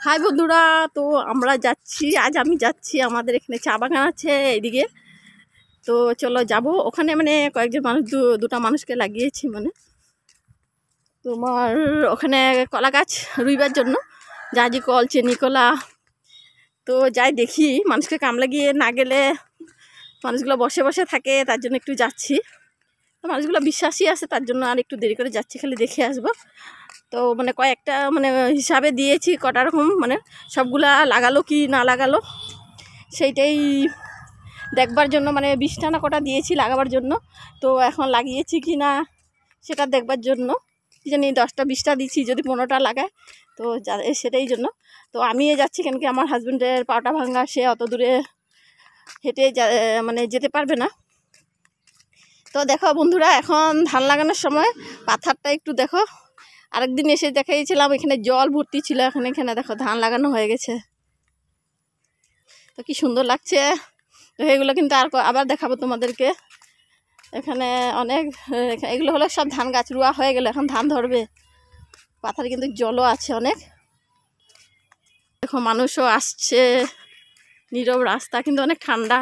High বন্ধুরা, তো আমরা যাচ্ছি, আজ আমি যাচ্ছি, আমাদের এখানে চা বাগান আছে এইদিকে। তো চলো যাব ওখানে, মানে কয়েকজন মানুষ, দুটা মানুষকে লাগিয়েছি, মানে তোমার ওখানে কলা গাছ রুইবার জন্য, জাজি কল, চেনি কলা। তো যাই দেখি, মানুষকে কাম লাগিয়ে না গেলে মানুষগুলো বসে বসে থাকে, তার জন্য একটু যাচ্ছি। তো মানুষগুলো বিশ্বাসী আছে, তার জন্য আর একটু দেরি করে যাচ্ছি, খালি দেখে আসবো। তো মানে কয়েকটা মানে হিসাবে দিয়েছি কটা রকম, মানে সবগুলা লাগালো কি না লাগালো সেইটাই দেখবার জন্য, মানে 20টা না কটা দিয়েছি লাগাবার জন্য। তো এখন লাগিয়েছি কি না সেটা দেখবার জন্য, কি জানি 10টা 20টা দিচ্ছি, যদি 15টা লাগায় তো সেটাই জন্য। তো আমি যাচ্ছি, কেন কি আমার হাজব্যান্ডের পাটা ভাঙা, সে অত দূরে হেঁটে মানে যেতে পারবে না। তো দেখো বন্ধুরা, এখন ধান লাগানোর সময় পাথারটা একটু দেখো। আরেকদিন এসে দেখাইছিলাম, এখানে জল ভর্তি ছিল, এখানে দেখো ধান লাগানো হয়ে গেছে। তো কি সুন্দর লাগছে। তো এগুলো কিন্তু আবার দেখাবো তোমাদেরকে। এখানে অনেক, এগুলো হলো সব ধান গাছ রুয়া হয়ে গেলে এখন ধান ধরবে। পাথারে কিন্তু জলও আছে অনেক। দেখো মানুষও আসছে, নীরব রাস্তা, কিন্তু অনেক ঠান্ডা।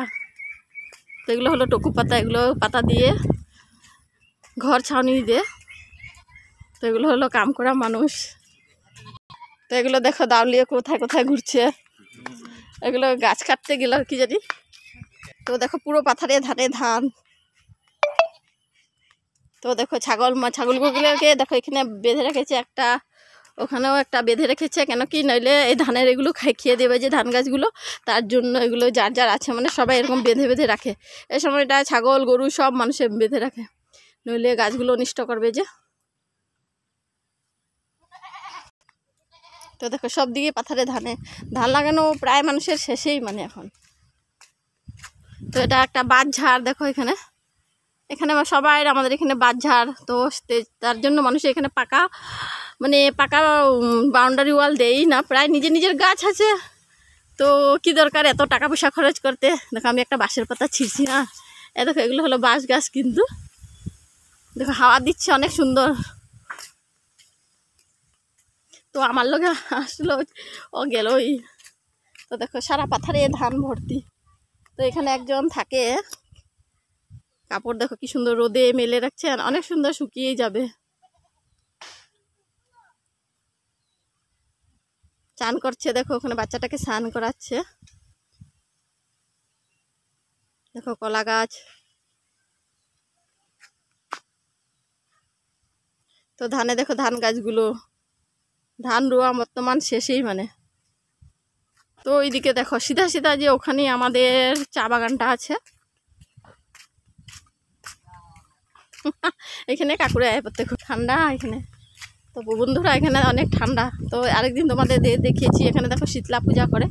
তো এগুলো হলো টকু পাতা, এগুলো পাতা দিয়ে ঘর ছাউনি দিয়ে। তো এগুলো হলো কাম করা মানুষ। তো এগুলো দেখো দাউলিয়ে কোথায় কোথায় ঘুরছে, এগুলো গাছ কাটতে গেল কি জানি। তো দেখো পুরো পাথারে ধারে ধান। তো দেখো ছাগলগুলোকে দেখো এখানে বেঁধে রেখেছে একটা, ওখানেও একটা বেঁধে রেখেছে, কেন কি নইলে এই ধানের এগুলো খেয়ে দেবে যে ধান গাছগুলো, তার জন্য এগুলো যার যার আছে, মানে সবাই এরকম বেঁধে বেঁধে রাখে। এই সময়টা ছাগল গরু সব মানুষে বেঁধে রাখে, নইলে গাছগুলো অনিষ্ট করবে যে। তো দেখো সব দিকে পাথারে ধান লাগানো প্রায় মানুষের শেষেই, মানে এখন। তো এটা একটা বাঁশঝাড়, দেখো এখানে সবাই আমাদের এখানে বাঁশঝাড়। তো তার জন্য মানুষ এখানে পাকা বাউন্ডারি ওয়াল দেই না, প্রায় নিজের গাছ আছে। তো কি দরকার এত টাকা পয়সা খরচ করতে। দেখো আমি একটা বাঁশের পাতা ছিঁড়ছি না, দেখো এগুলো হলো বাঁশ গাছ, কিন্তু দেখো হাওয়া দিচ্ছে অনেক সুন্দর। তো আমার লোকে আসলো, ও গেলই। তো দেখো সারা পাথারে ধান ভর্তি। তো এখানে একজন থাকে, কাপড় দেখো কি সুন্দর রোদে মেলে রাখছেন, অনেক সুন্দর শুকিয়ে যাবে। চান করছে, দেখো ওখানে বাচ্চাটাকে স্নান করাচ্ছে। দেখো কলা গাছ। তো দেখো ধান গাছগুলো, ধান রোয়া বর্তমান শেষেই, মানে। তো ওইদিকে দেখো সিধা সিধা যে ওখানে আমাদের চা বাগানটা আছে। এখানে কাকুরে পড়তে খুব ঠান্ডা এখানে। তো বন্ধুরা এখানে অনেক ঠান্ডা। তো আরেকদিন তোমাদের দেখিয়েছি, এখানে দেখো শীতলা পূজা করে,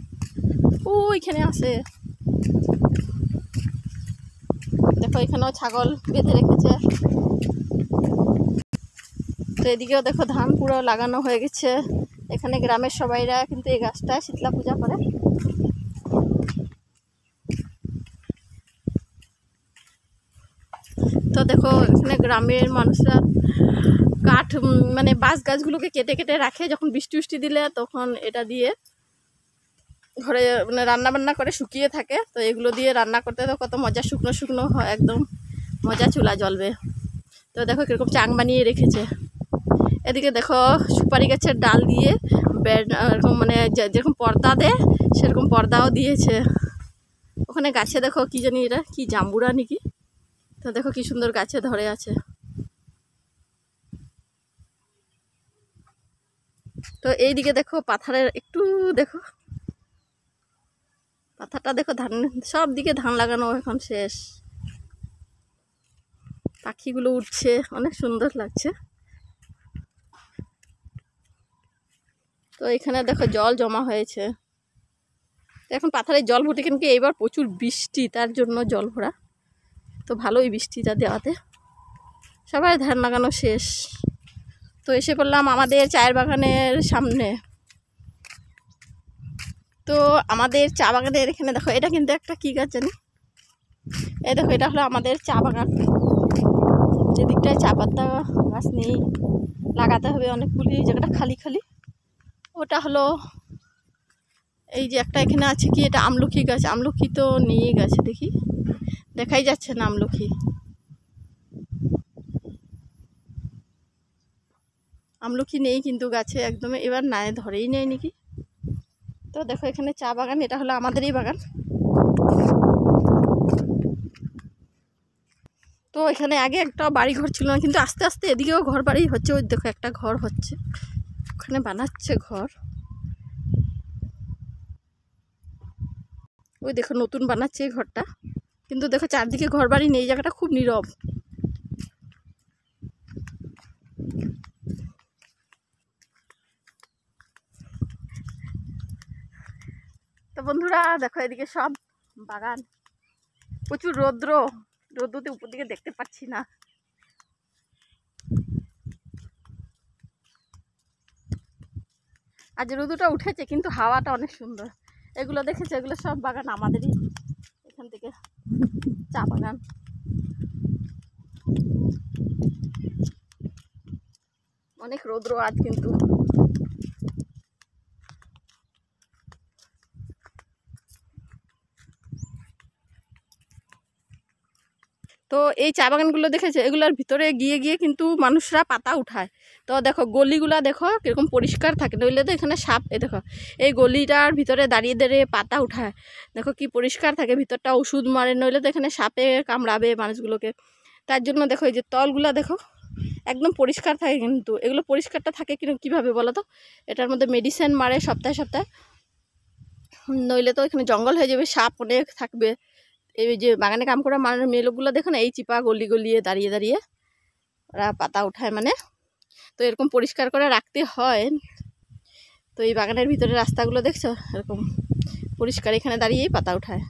ওইখানে আছে। দেখো এখানেও ছাগল বেঁধে রেখেছে। তো এদিকেও দেখো ধান পুরো লাগানো হয়ে গেছে। এখানে গ্রামের সবাইরা কিন্তু এই গাছটায় শীতলা পূজা করে। তো দেখো এখানে গ্রামের মানুষরা কাঠ, মানে বাঁশ গাছগুলোকে কেটে কেটে রাখে, যখন বৃষ্টি দিলে তখন এটা দিয়ে ঘরে মানে রান্না বান্না করে শুকিয়ে থাকে। তো এগুলো দিয়ে রান্না করতে তো কত মজা, শুকনো শুকনো হয়, একদম মজা, চুলা জ্বলবে। তো দেখো কিরকম চাং বানিয়ে রেখেছে। এদিকে দেখো সুপারি গাছের ডাল দিয়ে এরকম, মানে যেরকম পর্দা দেয় সেরকম পর্দাও দিয়েছে। ওখানে গাছে দেখো কি জানি এটা কি, জাম্বুরা নাকি। তো দেখো কি সুন্দর গাছে ধরে আছে। তো এইদিকে দেখো পাথারের একটু দেখো, পাথারটা দেখো ধান, সব দিকে ধান লাগানো এখন শেষ। পাখিগুলো উঠছে, অনেক সুন্দর লাগছে। তো এখানে দেখো জল জমা হয়েছে। এখন পাথারে জল ভর্তি, কেন কি এইবার প্রচুর বৃষ্টি, তার জন্য জল ভরা। তো ভালোই বৃষ্টিটা দেওয়াতে সবাই ধান লাগানো শেষ। তো এসে পড়লাম আমাদের চায়ের বাগানের সামনে। তো আমাদের চা বাগানের এখানে দেখো, এটা কিন্তু একটা কি গাছ জানি, এই দেখো এটা হলো আমাদের চা বাগান। যেদিকটায় চা পাতা গাছ নেই, লাগাতে হবে অনেকগুলি, জায়গাটা খালি খালি। ওটা হলো এই যে একটা এখানে আছে কি, এটা আমলকি গাছ। আমলকি তো নিয়ে গেছে, দেখি, দেখাই যাচ্ছে না আমলকি। আমলকি নেই কিন্তু গাছে একদম, এবার নাই, ধরেই নেই নাকি। তো দেখো এখানে চা বাগান, এটা হলো আমাদেরই বাগান। তো এখানে আগে একটা বাড়ি ঘর ছিল না, কিন্তু আস্তে আস্তে এদিকেও ঘর বাড়ি হচ্ছে। ওই দেখো একটা ঘর হচ্ছে, ওখানে বানাচ্ছে ঘর। ওই দেখো নতুন বানাচ্ছে এই ঘরটা, কিন্তু দেখো চারদিকে ঘর বাড়ি নেই, জায়গাটা খুব নীরব। তো বন্ধুরা দেখো এদিকে সব বাগান, প্রচুর রৌদ্রতে উপর দিকে দেখতে পাচ্ছি না। আজ রোদটা উঠেছে কিন্তু হাওয়াটা অনেক সুন্দর। এগুলো দেখেছে, এগুলো সব বাগান আমাদেরই, এখান থেকে চা বাগান। অনেক রৌদ্র আজ কিন্তু। তো এই চা বাগানগুলো দেখেছে, এগুলোর ভিতরে গিয়ে গিয়ে কিন্তু মানুষরা পাতা উঠায়। তো দেখো গলিগুলা দেখো কীরকম পরিষ্কার থাকে, নইলে তো এখানে সাপ। দেখো এই গলিটার ভিতরে দাঁড়িয়ে দাঁড়িয়ে পাতা উঠায়, দেখো কি পরিষ্কার থাকে ভিতরটা, ওষুধ মারে, নইলে তো এখানে সাপে কামড়াবে মানুষগুলোকে। তার জন্য দেখো এই যে তলগুলা দেখো একদম পরিষ্কার থাকে, কিন্তু এগুলো পরিষ্কারটা থাকে কিন্তু কীভাবে বলো তো, এটার মধ্যে মেডিসিন মারে সপ্তাহে সপ্তাহে, নইলে তো এখানে জঙ্গল হয়ে যাবে, সাপ অনেক থাকবে। এই যে বাগানে কাম করা মানুষ মেয়ে লোকগুলো দেখো না, এই চিপা গলি গলিয়ে দাঁড়িয়ে দাঁড়িয়ে ওরা পাতা উঠায় মানে। তো এরকম পরিষ্কার করে রাখতে হয়। তো এই বাগানের ভিতরে রাস্তাগুলো দেখছো এরকম পরিষ্কার, এখানে দাঁড়িয়েই পাতা উঠায়।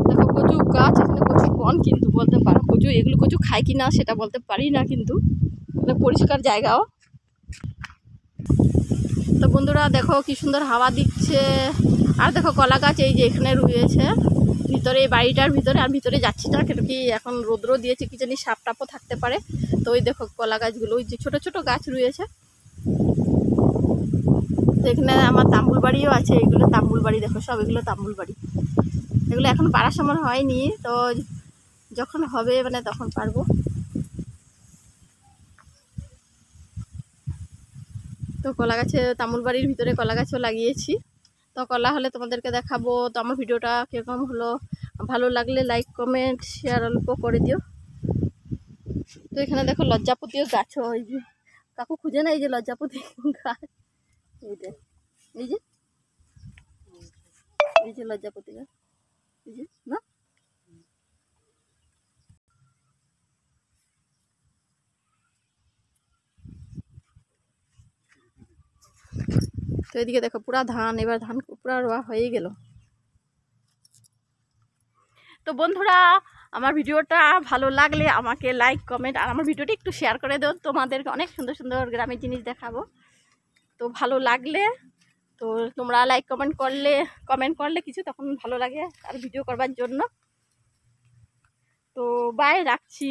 দেখো কচু গাছ, এখানে কচু বন কিন্তু বলতে পারো, কচু এগুলো কচু খায় কি না সেটা বলতে পারি না, কিন্তু পরিষ্কার জায়গাও। তো বন্ধুরা দেখো কি সুন্দর হাওয়া দিচ্ছে। আর দেখো কলা গাছ এই যে এখানে রয়েছে ভিতরে, এই বাড়িটার ভিতরে। আর ভিতরে যাচ্ছি না, কেন কি এখন রৌদ্র দিয়েছে, কি জানি সাপ টাপও থাকতে পারে। তো ওই দেখো কলা গাছগুলো, ওই যে ছোট ছোট গাছ রয়েছে। তো এখানে আমার তাম্বুল বাড়িও আছে, এগুলো তাম্বুল বাড়ি, দেখো সব এগুলো তাম্বুল বাড়ি। এগুলো এখন পাড়ার সময় হয়নি, তো যখন হবে মানে তখন পারবো। তো কলা গাছে, তামুল বাড়ির ভিতরে কলা গাছও লাগিয়েছি। তো কলা হলে তোমাদেরকে দেখাবো। তো আমার ভিডিওটা কীরকম হলো, ভালো লাগলে লাইক কমেন্ট শেয়ার অল্প করে দিও। তো এখানে দেখো লজ্জাপতিও গাছও, ওই যে কাকু খুঁজে না, এই যে লজ্জাপতি গাছ, এই যে এই যে এই যে লজ্জাপতি গাছ, এই যে না। তো এদিকে দেখো পুরা ধান, এবার ধান পুরা রোয়া হয়ে গেল। তো বন্ধুরা আমার ভিডিওটা ভালো লাগলে আমাকে লাইক কমেন্ট আর আমার ভিডিওটা একটু শেয়ার করে দাও। তোমাদেরকে অনেক সুন্দর সুন্দর গ্রামের জিনিস দেখাবো। তো ভালো লাগলে তো তোমরা লাইক কমেন্ট করলে কিছু তখন ভালো লাগে আর ভিডিও করবার জন্য। তো বাই, রাখছি।